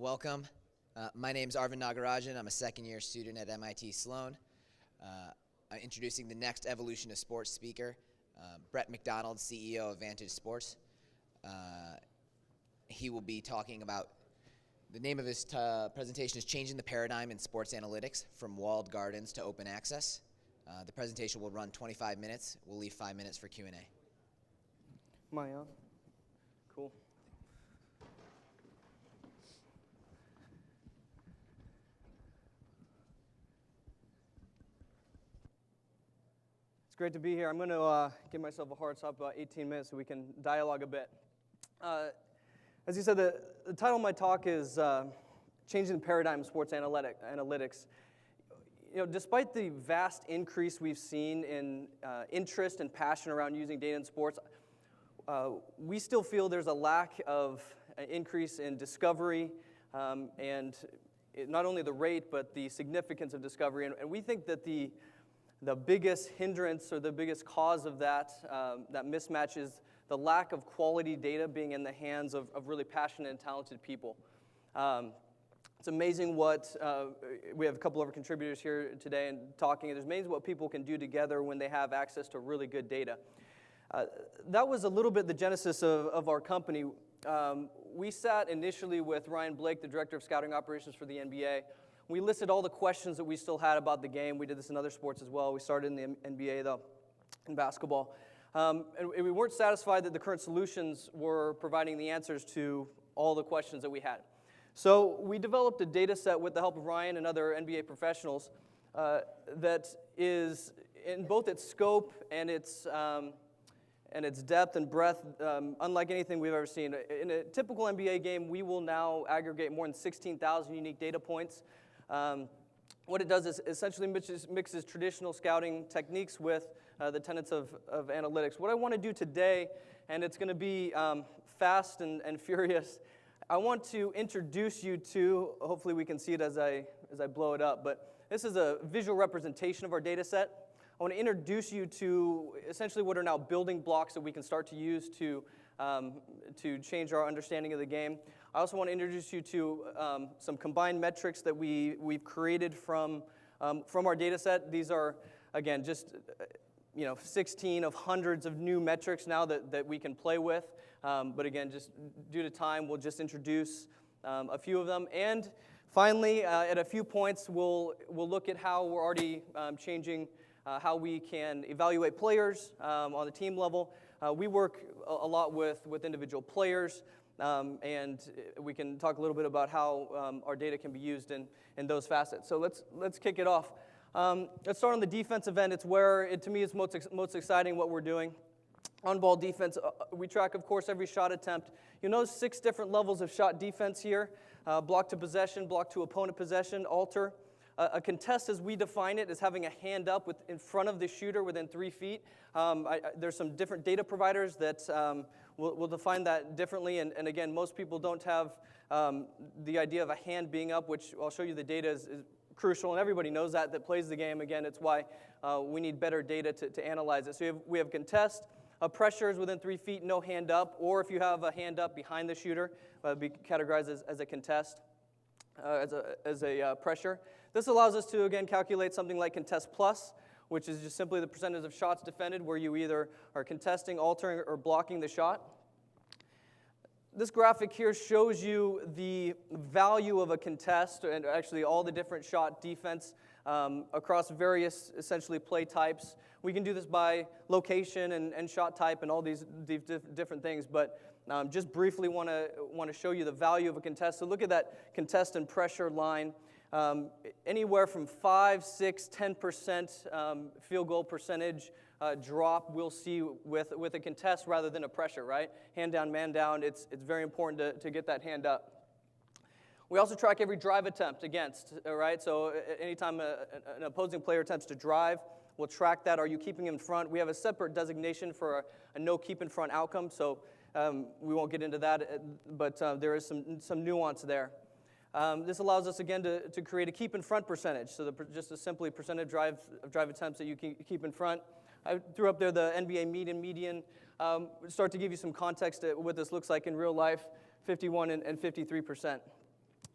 Welcome. My name's Arvind Nagarajan. I'm a second-year student at MIT Sloan. I'm introducing the next evolution of sports speaker, Brett McDonald, CEO of Vantage Sports. He will be talking about, the name of his presentation is Changing the Paradigm in Sports Analytics from Walled Gardens to Open Access. The presentation will run 25 minutes. We'll leave 5 minutes for Q&A. Am I on? Cool. It's great to be here. I'm going to give myself a hard stop about 18 minutes so we can dialogue a bit. As you said, the title of my talk is Changing the Paradigm in Sports Analytics. You know, despite the vast increase we've seen in interest and passion around using data in sports, we still feel there's a lack of increase in discovery and not only the rate, but the significance of discovery. And we think that the biggest hindrance or the biggest cause of that mismatch is the lack of quality data being in the hands of really passionate and talented people. It's amazing what, we have a couple of our contributors here today and talking, it's amazing what people can do together when they have access to really good data. That was a little bit the genesis of our company. We sat initially with Ryan Blake, the Director of Scouting Operations for the NBA. We listed all the questions that we still had about the game. We did this in other sports as well. We started in the NBA, though, in basketball. And we weren't satisfied that the current solutions were providing the answers to all the questions that we had. So we developed a data set with the help of Ryan and other NBA professionals that is, in both its scope and its depth and breadth, unlike anything we've ever seen. In a typical NBA game, we will now aggregate more than 16,000 unique data points. What it does is essentially mixes traditional scouting techniques with the tenets of analytics. What I want to do today, and it's going to be fast and furious, I want to introduce you to, hopefully we can see it as I blow it up, but this is a visual representation of our data set. I want to introduce you to essentially what are now building blocks that we can start to use to change our understanding of the game. I also want to introduce you to some combined metrics that we've created from our data set. These are, again, just 16 of hundreds of new metrics now that we can play with. But again, just due to time, we'll just introduce a few of them. And finally, at a few points, we'll look at how we're already changing how we can evaluate players on the team level. We work a lot with individual players, and we can talk a little bit about how our data can be used in those facets. So let's kick it off. Let's start on the defensive end. It's where, to me, it's most exciting what we're doing. On-ball defense, we track, of course, every shot attempt. You'll notice 6 different levels of shot defense here. Block to possession, block to opponent possession, alter. A contest, as we define it, is having a hand up in front of the shooter within 3 feet. There's some different data providers that will define that differently. And again, most people don't have the idea of a hand being up, which I'll show you the data is crucial, and everybody knows that plays the game. Again, it's why we need better data to analyze it. So we have contest. Pressure is within 3 feet, no hand up, or if you have a hand up behind the shooter, be categorized as a contest, as a pressure. This allows us to, again, calculate something like contest plus, which is just simply the percentage of shots defended where you either are contesting, altering, or blocking the shot. This graphic here shows you the value of a contest, and actually all the different shot defense across various, essentially, play types. We can do this by location and shot type and all these different things, but just briefly want to show you the value of a contest. So look at that contest and pressure line. Anywhere from 5, 6, 10% field goal percentage drop we'll see with a contest rather than a pressure, right? Hand down, man down, it's very important to get that hand up. We also track every drive attempt against, right? So anytime an opposing player attempts to drive, we'll track that. Are you keeping him in front? We have a separate designation for a no keep in front outcome, so we won't get into that, but there is some nuance there. This allows us, again, to create a keep in front percentage, so just a simply percentage drive attempts that you keep in front. I threw up there the NBA median. Start to give you some context to what this looks like in real life, 51 and 53%.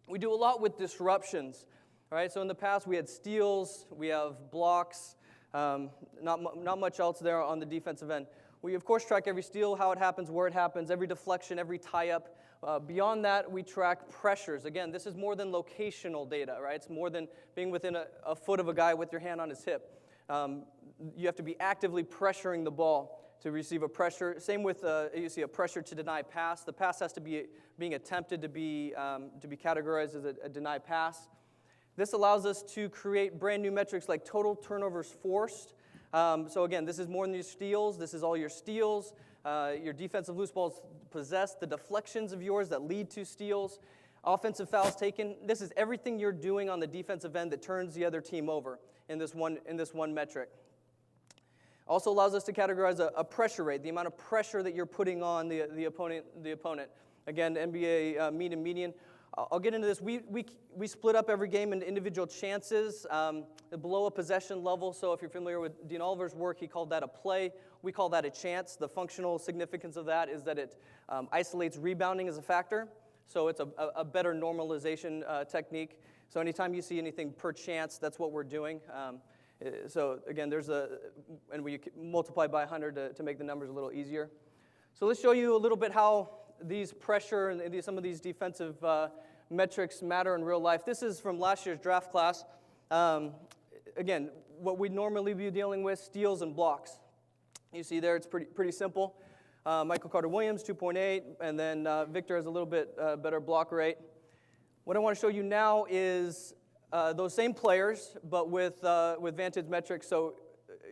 We do a lot with disruptions, right? So in the past, we had steals, we have blocks, not much else there on the defensive end. We, of course, track every steal, how it happens, where it happens, every deflection, every tie-up. Beyond that, we track pressures. Again, this is more than locational data, right? It's more than being within a foot of a guy with your hand on his hip. You have to be actively pressuring the ball to receive a pressure. Same with, you see a pressure to deny pass. The pass has to be being attempted to be categorized as a deny pass. This allows us to create brand new metrics like total turnovers forced. So again, this is more than your steals. This is all your steals, your defensive loose balls possessed, the deflections of yours that lead to steals, offensive fouls taken. This is everything you're doing on the defensive end that turns the other team over in this one metric. Also allows us to categorize a pressure rate, the amount of pressure that you're putting on the opponent. Again, NBA mean and median. I'll get into this. We split up every game into individual chances below a possession level. So if you're familiar with Dean Oliver's work, he called that a play. We call that a chance. The functional significance of that is that it isolates rebounding as a factor. So it's a better normalization technique. So anytime you see anything per chance, that's what we're doing. So again, and we multiply by 100 to make the numbers a little easier. So let's show you a little bit how these pressure and some of these defensive metrics matter in real life. This is from last year's draft class. Again, what we'd normally be dealing with, steals and blocks. You see there, it's pretty simple. Michael Carter-Williams, 2.8, and then Victor has a little bit better block rate. What I want to show you now is those same players, but with Vantage metrics. So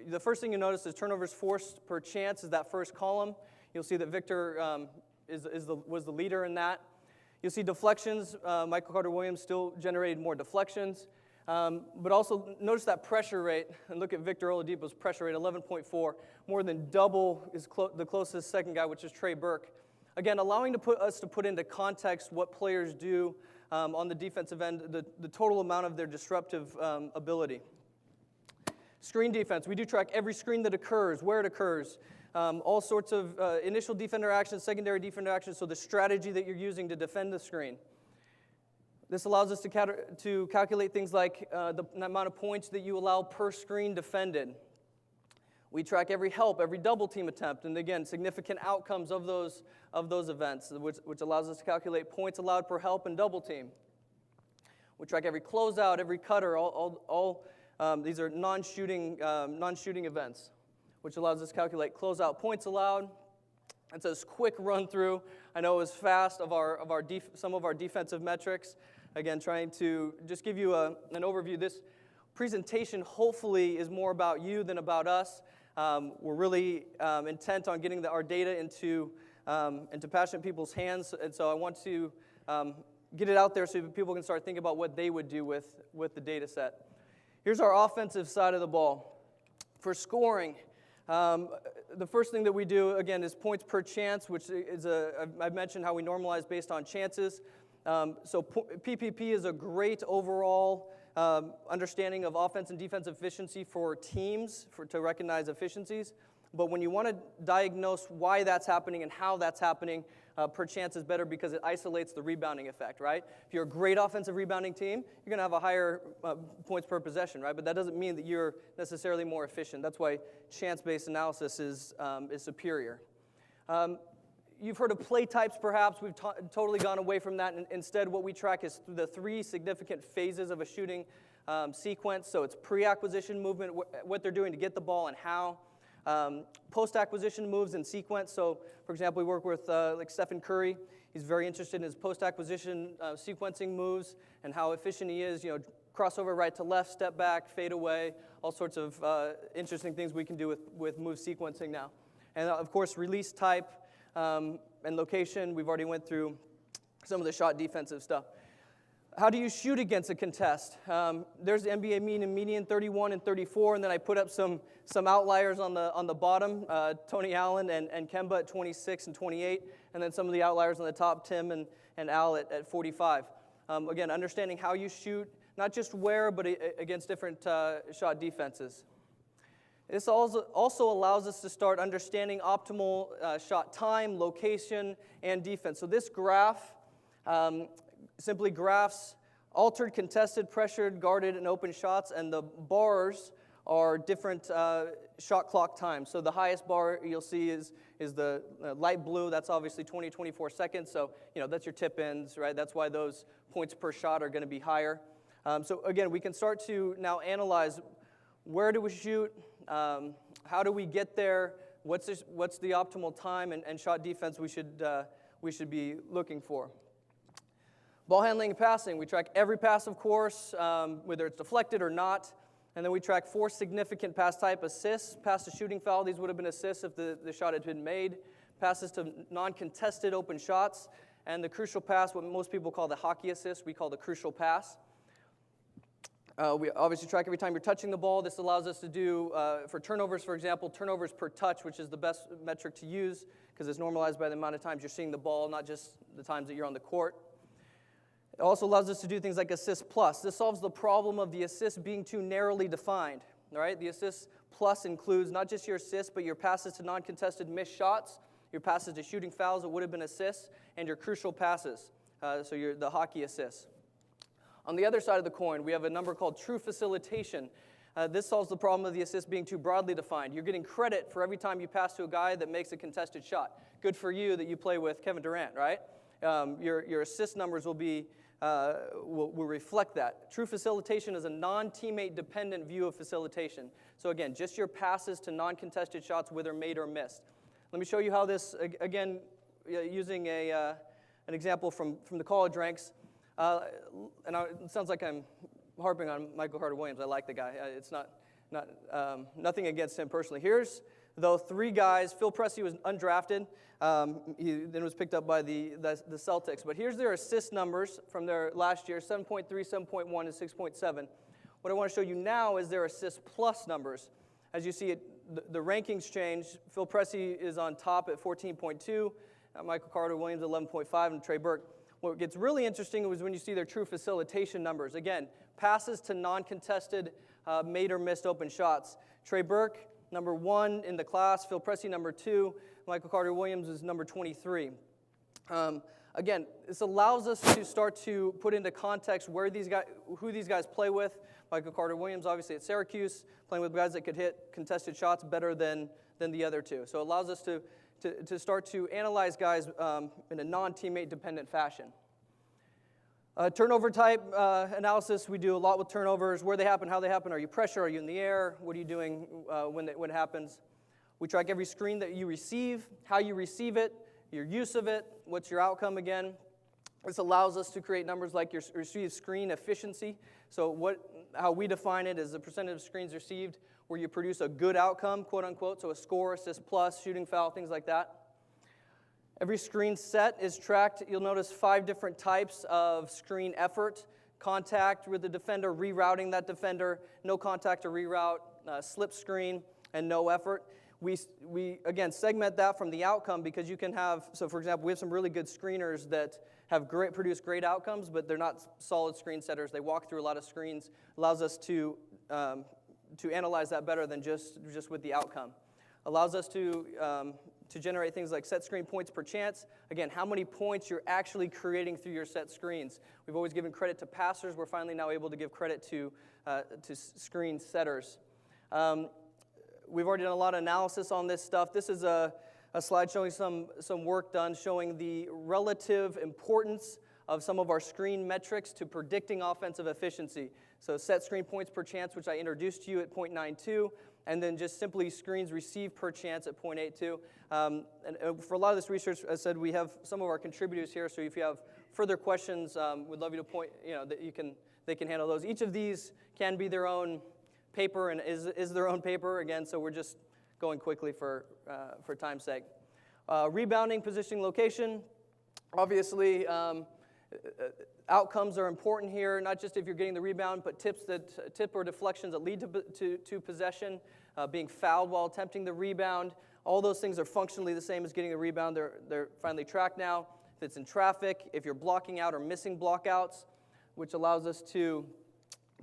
the first thing you notice is turnovers forced per chance is that first column. You'll see that Victor was the leader in that. You'll see deflections. Michael Carter-Williams still generated more deflections. But also notice that pressure rate, and look at Victor Oladipo's pressure rate, 11.4, more than double is the closest second guy, which is Trey Burke. Again, allowing us to put into context what players do on the defensive end, the total amount of their disruptive ability. Screen defense, we do track every screen that occurs, where it occurs, all sorts of initial defender actions, secondary defender actions, so the strategy that you're using to defend the screen. This allows us to calculate things like the amount of points that you allow per screen defended. We track every help, every double team attempt, and again, significant outcomes of those events, which allows us to calculate points allowed per help and double team. We track every closeout, every cutter, all these are non-shooting events, which allows us to calculate closeout points allowed. And so this quick run through, I know it was fast, of some of our defensive metrics. Again, trying to just give you an overview. This presentation hopefully is more about you than about us. We're really intent on getting our data into passionate people's hands, and so I want to get it out there so people can start thinking about what they would do with the data set. Here's our offensive side of the ball. For scoring, the first thing that we do, again, is points per chance, which is I've mentioned how we normalize based on chances. So PPP is a great overall understanding of offense and defensive efficiency for teams to recognize efficiencies. But when you want to diagnose why that's happening and how that's happening, per chance is better because it isolates the rebounding effect, right? If you're a great offensive rebounding team, you're going to have a higher points per possession, right? But that doesn't mean that you're necessarily more efficient. That's why chance-based analysis is superior. You've heard of play types, perhaps. We've totally gone away from that. And instead, what we track is the three significant phases of a shooting sequence. So it's pre-acquisition movement, what they're doing to get the ball and how. Post-acquisition moves in sequence. So, for example, we work with like Stephen Curry. He's very interested in his post-acquisition sequencing moves and how efficient he is. You know, crossover right to left, step back, fade away, all sorts of interesting things we can do with move sequencing now. And of course, release type and location. We've already went through some of the shot defensive stuff. How do you shoot against a contest? There's the NBA mean and median, 31 and 34, and then I put up some outliers on the bottom, Tony Allen and Kemba at 26 and 28, and then some of the outliers on the top, Tim and Al at 45. Again, understanding how you shoot, not just where, but against different shot defenses. This also allows us to start understanding optimal shot time, location, and defense. So this graph simply graphs altered, contested, pressured, guarded, and open shots, and the bars are different shot clock times. So the highest bar you'll see is the light blue. That's obviously 20, 24 seconds. So, that's your tip ins, right? That's why those points per shot are going to be higher. So again, we can start to now analyze where do we shoot, how do we get there, what's the optimal time and shot defense we should be looking for. Ball handling and passing, we track every pass, of course, whether it's deflected or not. And then we track 4 significant pass type: assists, pass to shooting foul. These would have been assists if the shot had been made. Passes to non-contested open shots. And the crucial pass, what most people call the hockey assist, we call the crucial pass. We obviously track every time you're touching the ball. This allows us to do, for turnovers, for example, turnovers per touch, which is the best metric to use because it's normalized by the amount of times you're seeing the ball, not just the times that you're on the court. It also allows us to do things like assist plus. This solves the problem of the assist being too narrowly defined. All right? The assist plus includes not just your assists, but your passes to non-contested missed shots, your passes to shooting fouls that would have been assists, and your crucial passes, so the hockey assists. On the other side of the coin, we have a number called true facilitation. This solves the problem of the assist being too broadly defined. You're getting credit for every time you pass to a guy that makes a contested shot. Good for you that you play with Kevin Durant, right? Your assist numbers will reflect that. True facilitation is a non-teammate dependent view of facilitation. So again, just your passes to non-contested shots, whether made or missed. Let me show you how this, again, using an example from the college ranks. It sounds like I'm harping on Michael Carter-Williams. I like the guy. It's nothing against him personally. Here's, though, 3 guys. Phil Pressey was undrafted. He then was picked up by the Celtics. But here's their assist numbers from their last year, 7.3, 7.1, and 6.7. What I want to show you now is their assist plus numbers. As you see, the rankings change. Phil Pressey is on top at 14.2, Michael Carter-Williams 11.5, and Trey Burke. What gets really interesting was when you see their true facilitation numbers. Again, passes to non-contested made or missed open shots. Trey Burke, number 1 in the class. Phil Pressey, number 2. Michael Carter-Williams is number 23. Again, this allows us to start to put into context who these guys play with. Michael Carter-Williams, obviously at Syracuse, playing with guys that could hit contested shots better than the other 2. So it allows us to start to analyze guys in a non-teammate dependent fashion. Turnover type analysis, we do a lot with turnovers, where they happen, how they happen. Are you pressure? Are you in the air? What are you doing when it happens? We track every screen that you receive, how you receive it, your use of it, what's your outcome again. This allows us to create numbers like your received screen efficiency. So how we define it is the percentage of screens received where you produce a good outcome, quote unquote, so a score, assist plus, shooting foul, things like that. Every screen set is tracked. You'll notice 5 different types of screen effort: contact with the defender, rerouting that defender, no contact or reroute, slip screen, and no effort. We again segment that from the outcome because you can have, so for example, we have some really good screeners that have produce great outcomes, but they're not solid screen setters. They walk through a lot of screens. Allows us to analyze that better than just with the outcome. Allows us to generate things like set screen points per chance. Again, how many points you're actually creating through your set screens. We've always given credit to passers. We're finally now able to give credit to screen setters. We've already done a lot of analysis on this stuff. This is a slide showing some work done showing the relative importance of some of our screen metrics to predicting offensive efficiency. So set screen points per chance, which I introduced to you at 0.92, and then just simply screens received per chance at 0.82. And for a lot of this research, as I said, we have some of our contributors here, so if you have further questions, we'd love you to point, that they can handle those. Each of these can be their own paper and is their own paper, again, so we're just going quickly for time's sake. Rebounding, positioning, location. Obviously, outcomes are important here, not just if you're getting the rebound, but tip or deflections that lead to possession, being fouled while attempting the rebound. All those things are functionally the same as getting the rebound. They're finally tracked now. If it's in traffic, if you're blocking out or missing blockouts, which allows us to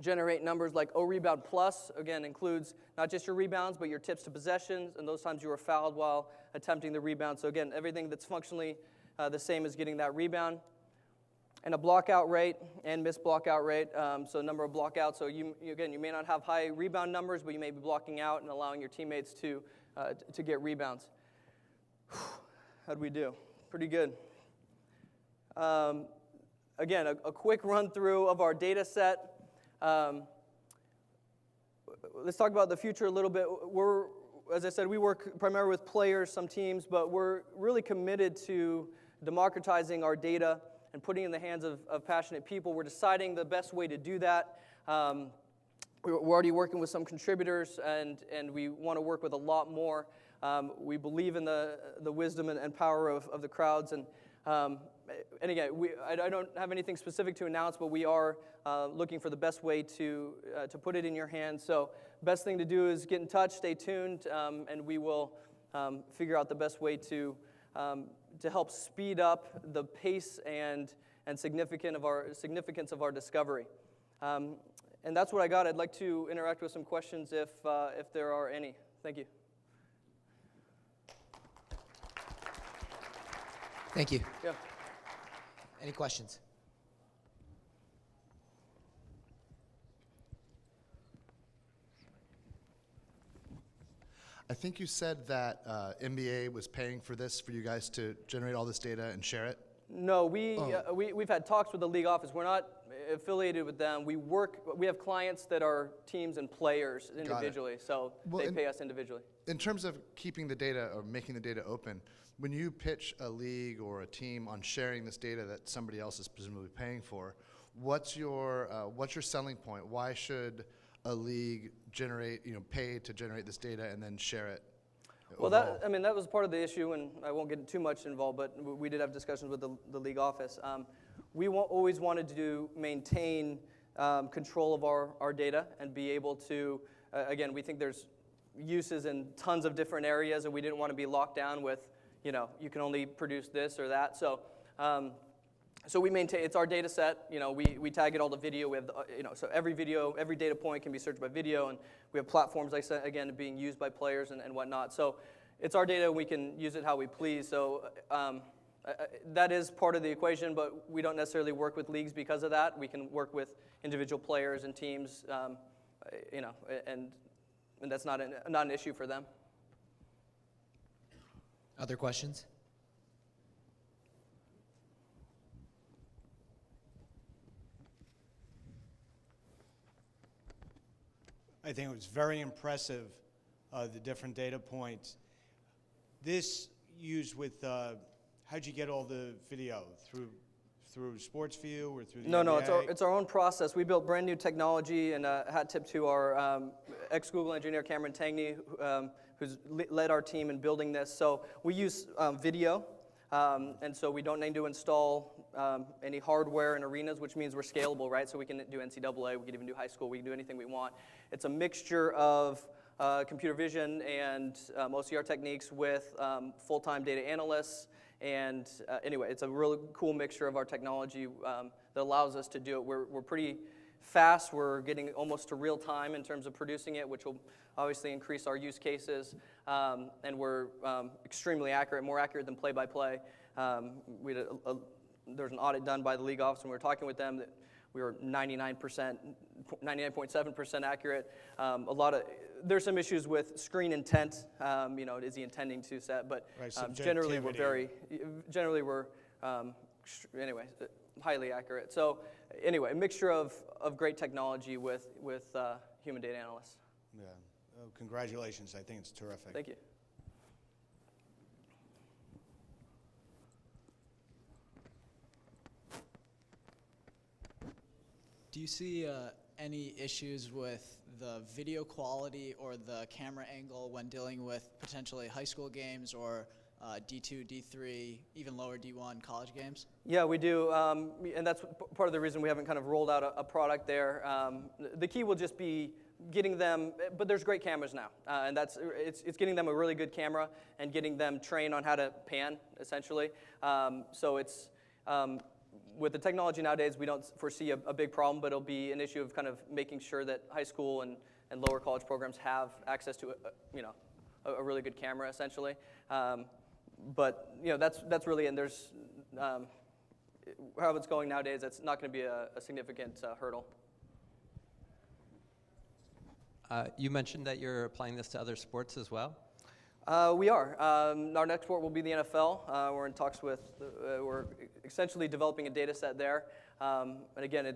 generate numbers like O rebound plus, again, includes not just your rebounds, but your tips to possessions, and those times you were fouled while attempting the rebound. So again, everything that's functionally the same as getting that rebound. and a blockout rate and missed blockout rate, so number of blockouts. So again, you may not have high rebound numbers, but you may be blocking out and allowing your teammates to get rebounds. How'd we do? Pretty good. Again, a quick run through of our data set. Let's talk about the future a little bit. As I said, we work primarily with players, some teams, but we're really committed to democratizing our data and putting it in the hands of passionate people. We're deciding the best way to do that. We're already working with some contributors, and we want to work with a lot more. We believe in the wisdom and power of the crowds. And again, I don't have anything specific to announce, but we are looking for the best way to put it in your hands. So best thing to do is get in touch, stay tuned, and we will figure out the best way to help speed up the pace and significance of our discovery. And that's what I got. I'd like to interact with some questions if there are any. Thank you. Thank you. Yeah. Any questions? I think you said that NBA was paying for this, for you guys to generate all this data and share it? No, we've had talks with the league office. We're not affiliated with them. We have clients that are teams and players individually, so they pay us individually. In terms of keeping the data or making the data open, when you pitch a league or a team on sharing this data that somebody else is presumably paying for, what's your selling point? Why should a league pay to generate this data and then share it? Well, that was part of the issue, and I won't get too much involved, but we did have discussions with the league office. We always wanted to maintain control of our data and be able to, again, we think there's uses in tons of different areas, and we didn't want to be locked down with, you can only produce this or that. So we maintain, it's our data set, we tag it all to video. We have, so every data point can be searched by video, and we have platforms, like I said, again, being used by players and whatnot. So it's our data, we can use it how we please. So that is part of the equation, but we don't necessarily work with leagues because of that. We can work with individual players and teams, and that's not an issue for them. Other questions? I think it was very impressive, the different data points. This used with, how'd you get all the video? Through SportsView or through the No, NBA? it's our own process. We built brand new technology, and a hat tip to our ex-Google engineer, Cameron Tangney, who's led our team in building this. So we use video, and so we don't need to install any hardware in arenas, which means we're scalable, right? So we can do NCAA, we can even do high school, we can do anything we want. It's a mixture of computer vision and OCR techniques with full-time data analysts. And anyway, it's a really cool mixture of our technology that allows us to do it. We're pretty fast. We're getting almost to real time in terms of producing it, which will obviously increase our use cases. And we're extremely accurate, more accurate than play-by-play. There was an audit done by the league office, and we were talking with them that we were 99.7% accurate. There's some issues with screen intent. Is he intending to set? But generally, we're highly accurate. So anyway, a mixture of great technology with human data analysts. Yeah. Oh, congratulations. I think it's terrific. Thank you. Do you see any issues with the video quality or the camera angle when dealing with potentially high school games or D2, D3, even lower D1 college games? Yeah, we do, and that's part of the reason we haven't kind of rolled out a product there. The key will just be getting them, but there's great cameras now, and it's getting them a really good camera and getting them trained on how to pan, essentially. So it's, with the technology nowadays, we don't foresee a big problem, but it'll be an issue of kind of making sure that high school and lower college programs have access to a really good camera, essentially. But that's really, and there's how it's going nowadays, that's not going to be a significant hurdle. You mentioned that you're applying this to other sports as well. We are. Our next sport will be the NFL. We're in talks with, we're essentially developing a data set there. And again,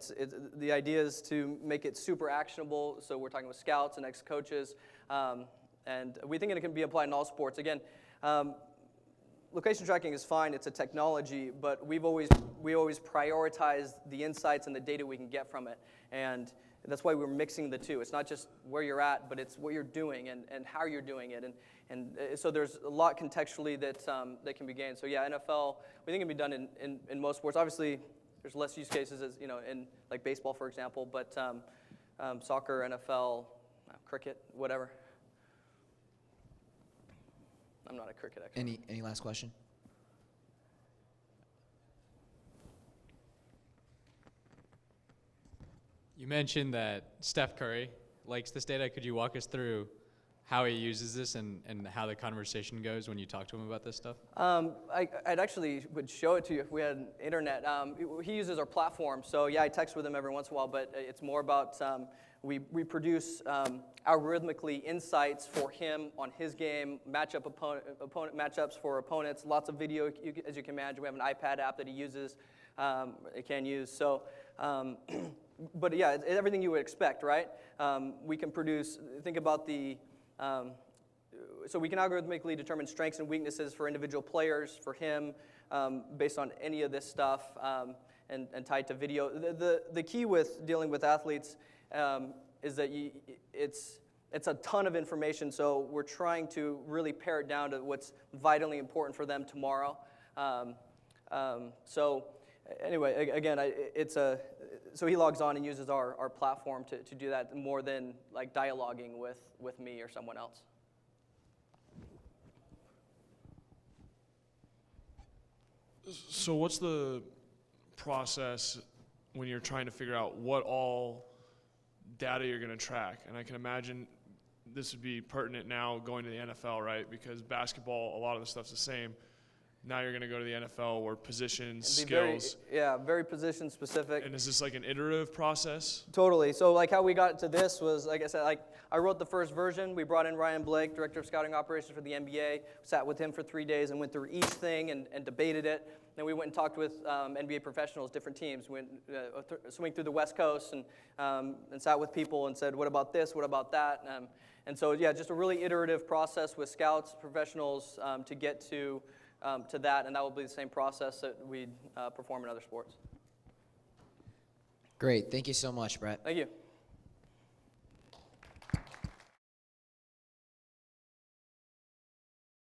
the idea is to make it super actionable. So we're talking with scouts and ex-coaches. And we think it can be applied in all sports. Again, location tracking is fine. It's a technology, but we always prioritize the insights and the data we can get from it. And that's why we're mixing the two. It's not just where you're at, but it's what you're doing and how you're doing it. And so there's a lot contextually that can be gained. So yeah, NFL, we think it can be done in most sports. Obviously, there's less use cases as in like baseball, for example, but soccer, NFL, cricket, whatever. I'm not a cricket expert. Any last question? You mentioned that Steph Curry likes this data. Could you walk us through how he uses this and how the conversation goes when you talk to him about this stuff? I'd actually would show it to you if we had internet. He uses our platform, so yeah, I text with him every once in a while, but it's more about we produce algorithmically insights for him on his game, opponent matchups for opponents, lots of video, as you can imagine. We have an iPad app that he uses, it can use. So, but yeah, it's everything you would expect, right? We can produce, think about the, so we can algorithmically determine strengths and weaknesses for individual players, for him, based on any of this stuff, and tied to video. The key with dealing with athletes is that it's a ton of information, so we're trying to really pare it down to what's vitally important for them tomorrow. So anyway, again, so he logs on and uses our platform to do that more than like dialoguing with me or someone else. So what's the process when you're trying to figure out what all data you're going to track? And I can imagine this would be pertinent now going to the NFL, right? Because basketball, a lot of the stuff's the same. Now you're going to go to the NFL where positions, skills. Very position specific. And is this like an iterative process? Totally. So like how we got to this was, like I said, like I wrote the first version. We brought in Ryan Blake, Director of Scouting Operations for the NBA, sat with him for 3 days and went through each thing and debated it. Then we went and talked with NBA professionals, different teams. We went swing through the West Coast and sat with people and said, what about this, what about that? And so yeah, just a really iterative process with scouts, professionals to get to that, and that will be the same process that we perform in other sports. Great. Thank you so much, Brett. Thank you.